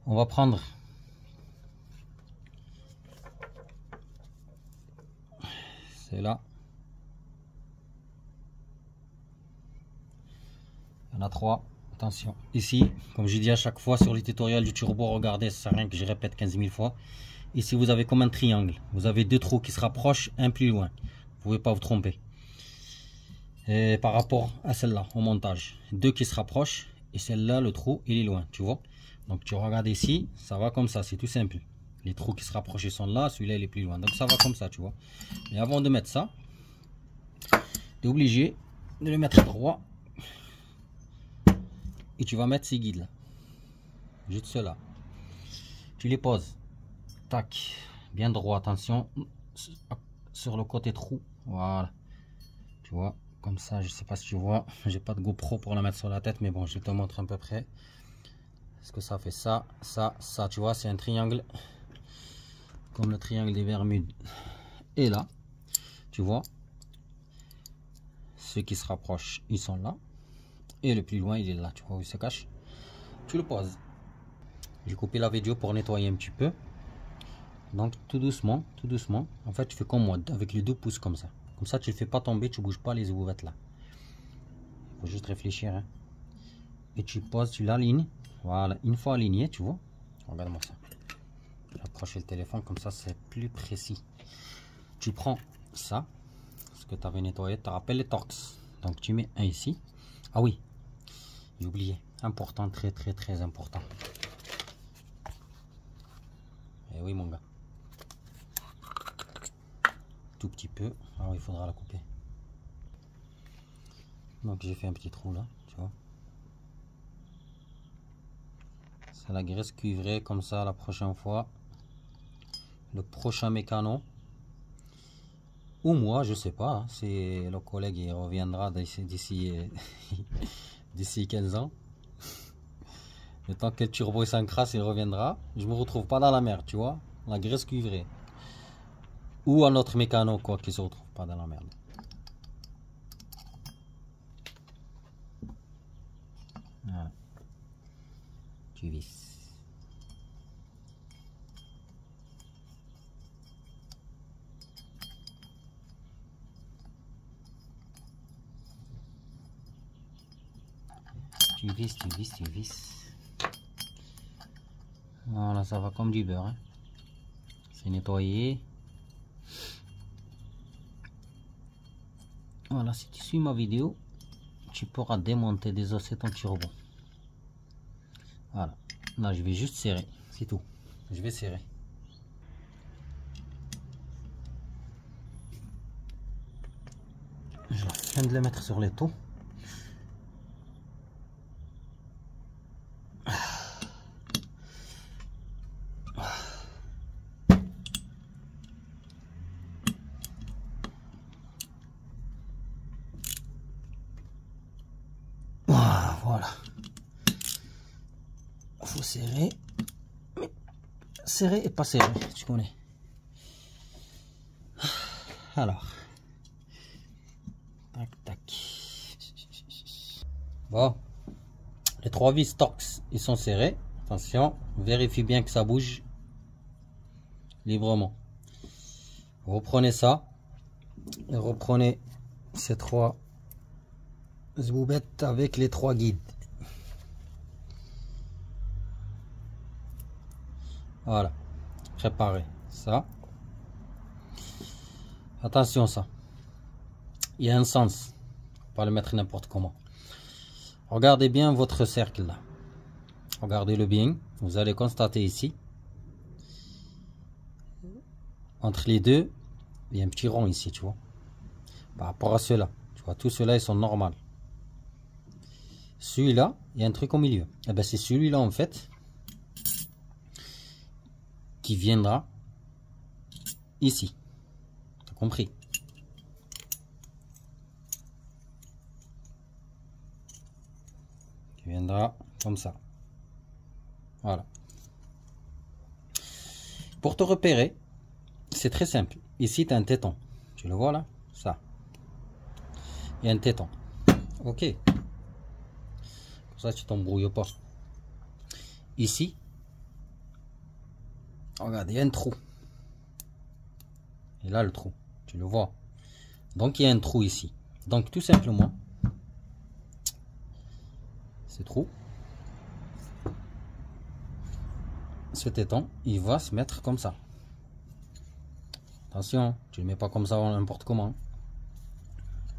on va prendre c'est là. Il y en a 3. Attention. Ici, comme je dis à chaque fois sur les tutoriels du turbo, regardez, ça sert à rien que je répète 15 000 fois. Ici, vous avez comme un triangle. Vous avez 2 trous qui se rapprochent, un plus loin. Vous ne pouvez pas vous tromper. Et par rapport à celle-là, au montage. 2 qui se rapprochent. Et celle-là, le trou, il est loin. Tu vois? Donc, tu regardes ici, ça va comme ça. C'est tout simple. Les trous qui se rapprochent, ils sont là. Celui-là, il est plus loin. Donc, ça va comme ça, tu vois. Mais avant de mettre ça, tu es obligé de le mettre droit. Et tu vas mettre ces guides là. Juste cela. Tu les poses. Tac. Bien droit. Attention. Sur le côté trou. Voilà. Tu vois. Comme ça. Je sais pas si tu vois. J'ai pas de GoPro pour la mettre sur la tête. Mais bon. Je te montre à peu près. Est-ce que ça fait ça. Ça. Ça. Tu vois. C'est un triangle. Comme le triangle des Bermudes. Et là. Tu vois. Ceux qui se rapprochent. Ils sont là. Et le plus loin il est là, tu vois où il se cache. Tu le poses. J'ai coupé la vidéo pour nettoyer un petit peu. Donc tout doucement, tout doucement. En fait tu fais comme moi, avec les 2 pouces comme ça. Comme ça tu ne fais pas tomber, tu bouges pas les ébouvettes là. Il faut juste réfléchir. Hein. Et tu poses, tu l'alignes. Voilà, une fois aligné, tu vois. Regarde-moi ça. Approcher le téléphone, comme ça c'est plus précis. Tu prends ça, ce que tu avais nettoyé, tu te rappelles les Torx. Donc tu mets un ici. Ah oui. J'ai oublié, important, très important. Et oui mon gars. Tout petit peu. Ah oui, il faudra la couper. Donc j'ai fait un petit trou là, tu vois. C'est la graisse cuivrée comme ça la prochaine fois. Le prochain mécano. Ou moi, je sais pas. Hein, c'est le collègue il reviendra d'ici 15 ans. Le temps que le turbo s'encrasse, il reviendra. Je me retrouve pas dans la merde, tu vois. La graisse cuivrée. Ou un autre mécano, quoi, qui se retrouve pas dans la merde. Voilà. Tu visses. Tu visses, tu visses, tu visses. Voilà, ça va comme du beurre. Hein. C'est nettoyé. Voilà, si tu suis ma vidéo, tu pourras démonter, désosser ton turbo. Voilà. Là, je vais juste serrer. C'est tout. Je vais serrer. Je viens de le mettre sur les taux. Voilà. Faut serrer. Mais serrer et pas serrer, tu connais. Alors. Tac, tac. Bon. Les 3 vis Torx, ils sont serrés. Attention, vérifie bien que ça bouge librement. Reprenez ça. Et reprenez ces 3 zboubettes avec les 3 guides. Voilà. Préparez ça. Attention ça. Il y a un sens. Faut pas le mettre n'importe comment. Regardez bien votre cercle là. Regardez-le bien. Vous allez constater ici. Entre les deux, il y a un petit rond ici, tu vois. Par rapport à ceux-là. Tu vois, tous ceux-là, ils sont normaux. Celui-là, il y a un truc au milieu. Et ben c'est celui-là en fait qui viendra ici. T'as compris? Qui viendra comme ça. Voilà. Pour te repérer, c'est très simple. Ici, tu as un téton. Tu le vois là? Ça. Il y a un téton. Ok. Comme ça, tu t'embrouilles pas. Ici, regarde, il y a un trou. Et là, le trou. Tu le vois. Donc, il y a un trou ici. Donc, tout simplement, ce trou, ce téton, il va se mettre comme ça. Attention, tu ne le mets pas comme ça n'importe comment.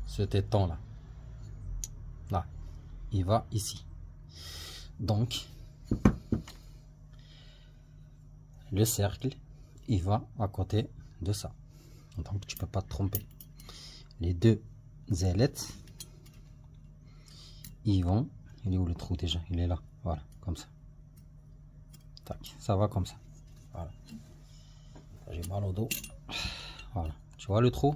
Ce téton là. Là. Il va ici. Donc, le cercle, il va à côté de ça. Donc, tu peux pas te tromper. Les deux ailettes, ils vont... Il est où le trou déjà? Il est là. Voilà, comme ça. Tac, ça va comme ça. Voilà. J'ai mal au dos. Voilà. Tu vois le trou?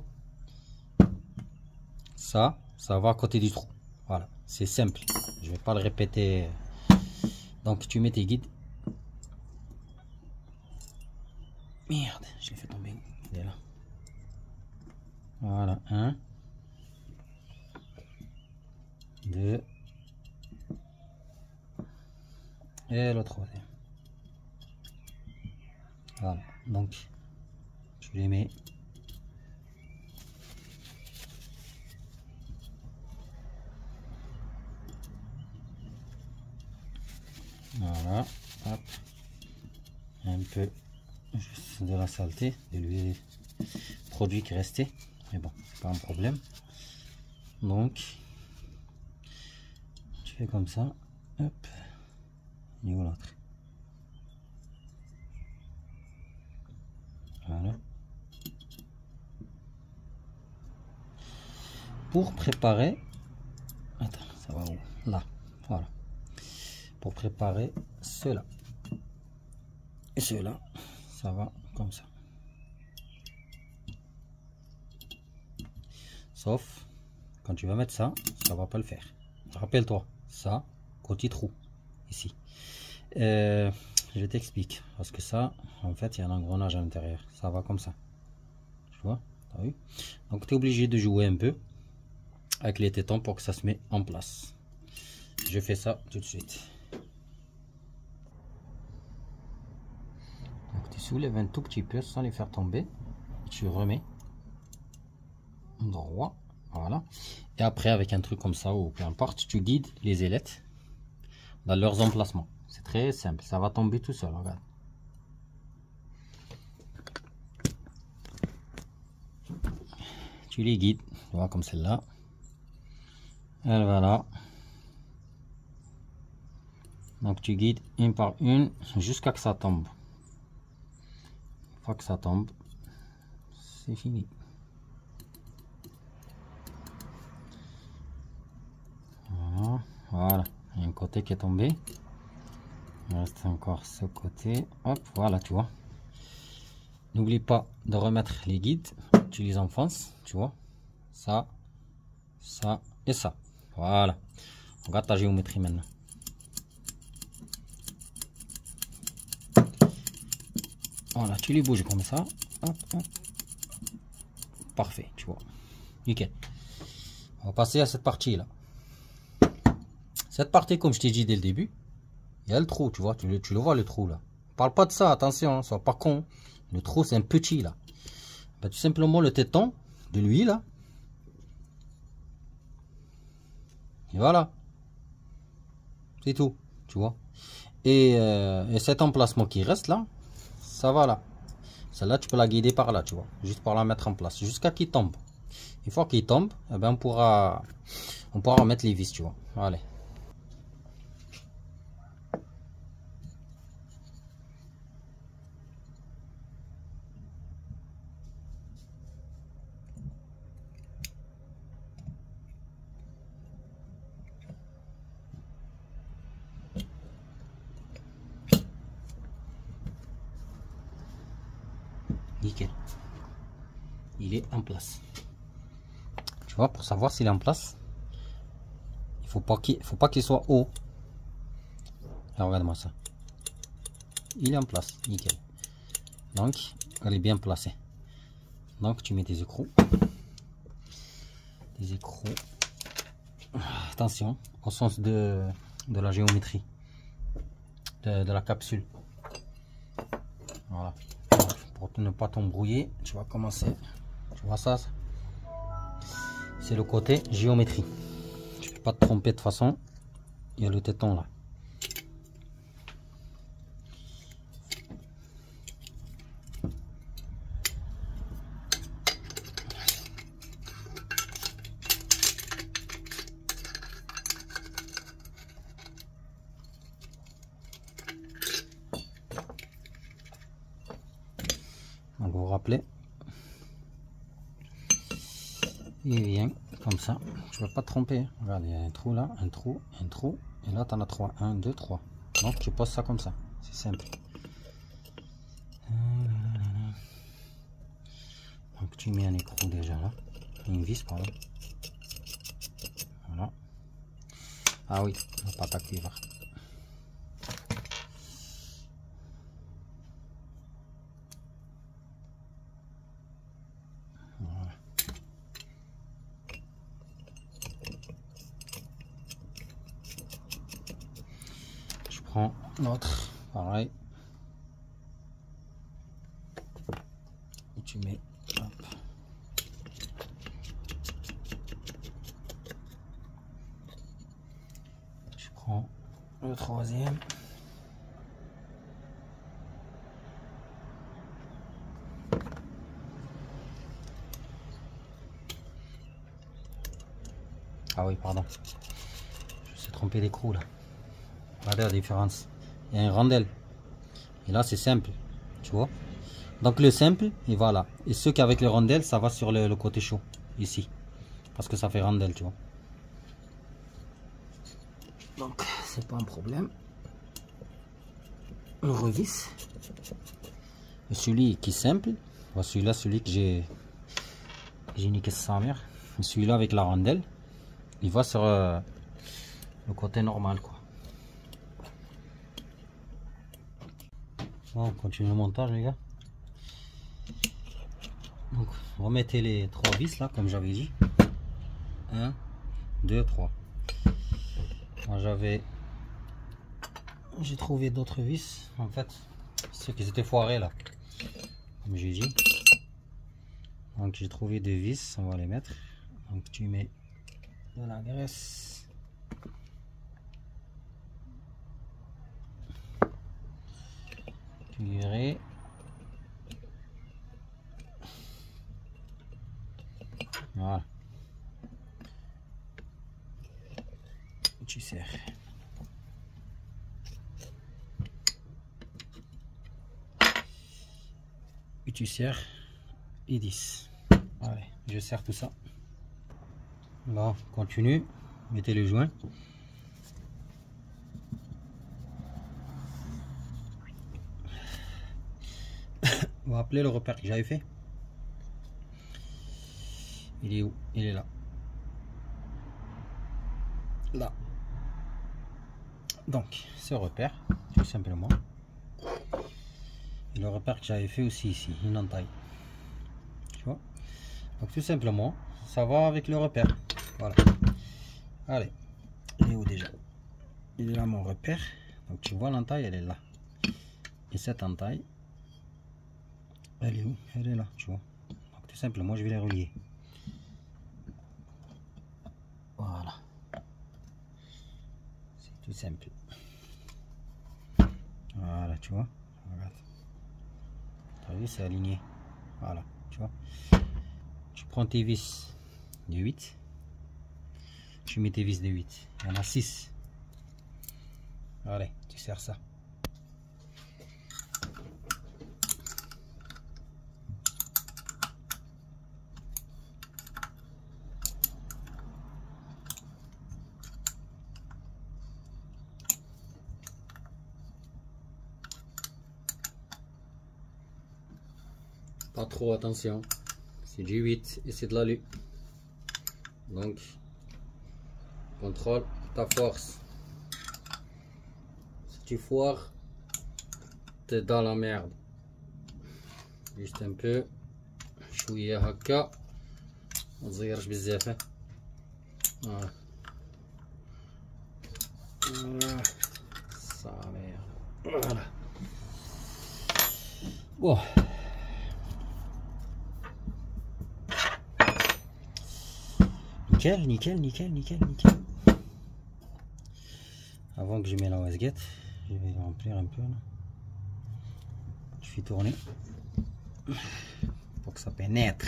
Ça va à côté du trou. Voilà. C'est simple. Je vais pas le répéter. Donc, tu mets tes guides. Merde, je l'ai fait tomber. Il est là. Voilà. 1, 2. Et le troisième. Voilà. Donc, tu les mets. Voilà. Hop. Un peu juste de la saleté, de l'huile produit qui restait. Mais bon, c'est pas un problème. Donc, tu fais comme ça. Hop. Et où l'autre? Voilà. Pour préparer, attends, ça va où? Là, voilà. Pour préparer cela et cela, ça va comme ça. Sauf quand tu vas mettre ça, ça va pas le faire. Rappelle-toi, ça, côté trou, ici. Je t'explique, parce que ça, en fait, il y a un engrenage à l'intérieur. Ça va comme ça. Tu vois? T'as vu? Donc, tu es obligé de jouer un peu avec les tétons pour que ça se mette en place. Je fais ça tout de suite. Donc, tu soulèves un tout petit peu sans les faire tomber. Tu remets droit. Voilà. Et après, avec un truc comme ça, ou peu importe, tu guides les ailettes dans leurs emplacements. C'est très simple. Ça va tomber tout seul. Regarde. Tu les guides. Tu vois, comme celle-là. Elle va là. Donc tu guides une par une jusqu'à que ça tombe. Une fois que ça tombe, c'est fini. Voilà. Voilà. Il y a un côté qui est tombé. Il reste encore ce côté. Hop, voilà, tu vois. N'oublie pas de remettre les guides. Tu les enfonces, tu vois. Ça, ça et ça. Voilà. Regarde ta géométrie maintenant. Voilà, tu les bouges comme ça. Hop, hop. Parfait, tu vois. Nickel. On va passer à cette partie-là. Cette partie, comme je t'ai dit dès le début, il y a le trou, tu vois. Tu le vois, le trou, là. Parle pas de ça, attention, hein, sois pas con. Le trou, c'est un petit, là. Ben, tout simplement, le téton de lui, là. Et voilà. C'est tout, tu vois. Et cet emplacement qui reste, là, ça va là. Celle-là, tu peux la guider par là, tu vois. Juste pour la mettre en place. Jusqu'à qu'il tombe. Une fois qu'il tombe, eh ben, on pourra remettre les vis, tu vois. Allez. nickel. Il est en place. Tu vois, pour savoir s'il est en place, il faut pas qu'il soit haut. Alors, regarde-moi ça. Il est en place, nickel. Donc, elle est bien placée. Donc, tu mets tes écrous. Des écrous. Attention, au sens de la géométrie de la capsule. Voilà. Pour ne pas t'embrouiller, tu vas commencer. Tu vois ça? C'est le côté géométrie. Tu ne peux pas te tromper de toute façon. Il y a le téton là. Donc vous vous rappelez, il vient comme ça, tu ne vas pas te tromper. Regarde, il y a un trou là, un trou, et là tu en as 3, 1, 2, 3. Donc tu poses ça comme ça, c'est simple. Donc tu mets un écrou déjà là, une vis pardon. Voilà. Ah oui, la pâte à cuivre. Prends l'autre, pareil, et tu mets, hop. Je prends le troisième, ah oui pardon, je me suis trompé d'écrou là. Regardez la différence. Il y a un rondelle. Et là, c'est simple. Tu vois. Donc, le simple, et voilà. Et ceux qui avec les rondelles, ça va sur le côté chaud. Ici. Parce que ça fait rondelle, tu vois. Donc, c'est pas un problème. On revisse. Celui qui est simple. Celui-là, celui que j'ai niqué sa mère. Celui-là avec la rondelle. Il va sur le côté normal, quoi. Bon, on continue le montage les gars. Donc remettez les 3 vis là comme j'avais dit. 1, 2, 3. Moi j'ai trouvé d'autres vis en fait. Ceux qui étaient foirés là. Comme j'ai dit. Donc j'ai trouvé 2 vis, on va les mettre. Donc tu mets de la graisse. Tu irais. Voilà. Tu serres. Et tu serres. Et 10. Allez, je serre tout ça. Bon, continue. Mettez le joint. Vous vous rappelez le repère que j'avais fait? Il est où? Il est là. Là. Donc, ce repère, tout simplement. Et le repère que j'avais fait aussi ici, une entaille. Tu vois? Donc, tout simplement, ça va avec le repère. Voilà. Allez. Il est où déjà? Il est là mon repère. Donc, tu vois l'entaille, elle est là. Et cette entaille, elle est où? Elle est là, tu vois. Donc, tout simplement, je vais les relier. Voilà. C'est tout simple. Voilà, tu vois. Regarde. T'as vu, c'est aligné. Voilà, tu vois. Tu prends tes vis de 8. Tu mets tes vis de 8. Il y en a 6. Allez, tu serres ça. Pas trop, attention. C'est du 8 et c'est de l'alu. Donc, contrôle ta force. Si tu foires, t'es dans la merde. Juste un peu. شوية هكا. ما تزيرش بزاف. Voilà. Voilà. Ça merde. Voilà. Bon. Nickel, nickel, nickel, nickel, nickel. Avant que je mette la wasguette, je vais remplir un peu. Là. Je fais tourner pour que ça pénètre.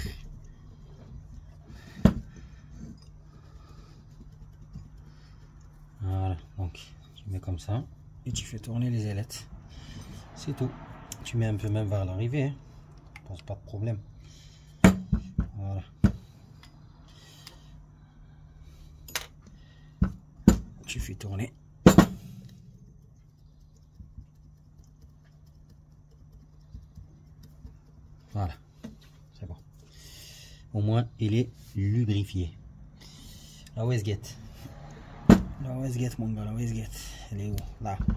Voilà, donc tu mets comme ça et tu fais tourner les ailettes. C'est tout. Tu mets un peu même vers l'arrivée, hein. Je pense pas de problème. Voilà. Tu fais tourner. Voilà, c'est bon. Au moins, il est lubrifié. La wasguette. La wasguette, mon gars, la wasguette. Elle est où? Là. Vous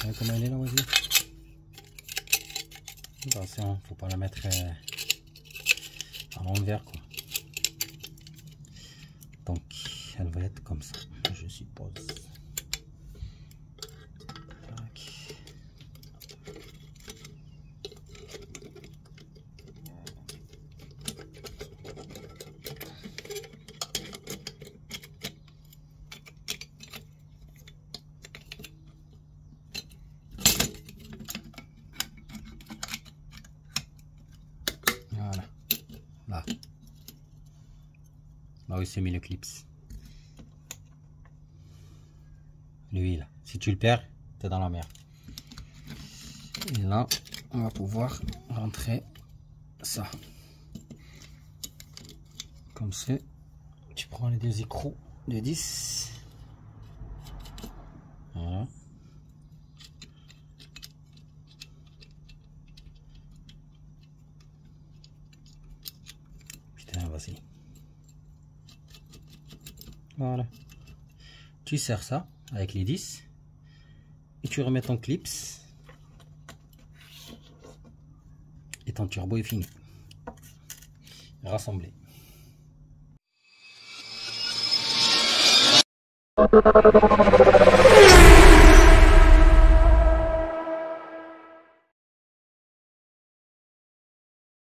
voyez comment elle est, la wasguette? Attention, faut pas la mettre à l'envers, quoi. Donc, elle va être comme ça, je suppose. Voilà, là. Là où il s'est mis le clips. Lui là, si tu le perds, t'es dans la merde. Et là, on va pouvoir rentrer ça. Comme ça, tu prends les deux écrous de 10. Voilà. Putain, vas-y. Voilà. Tu serres ça avec les 10 et tu remets ton clips et ton turbo est fini. Rassemblé.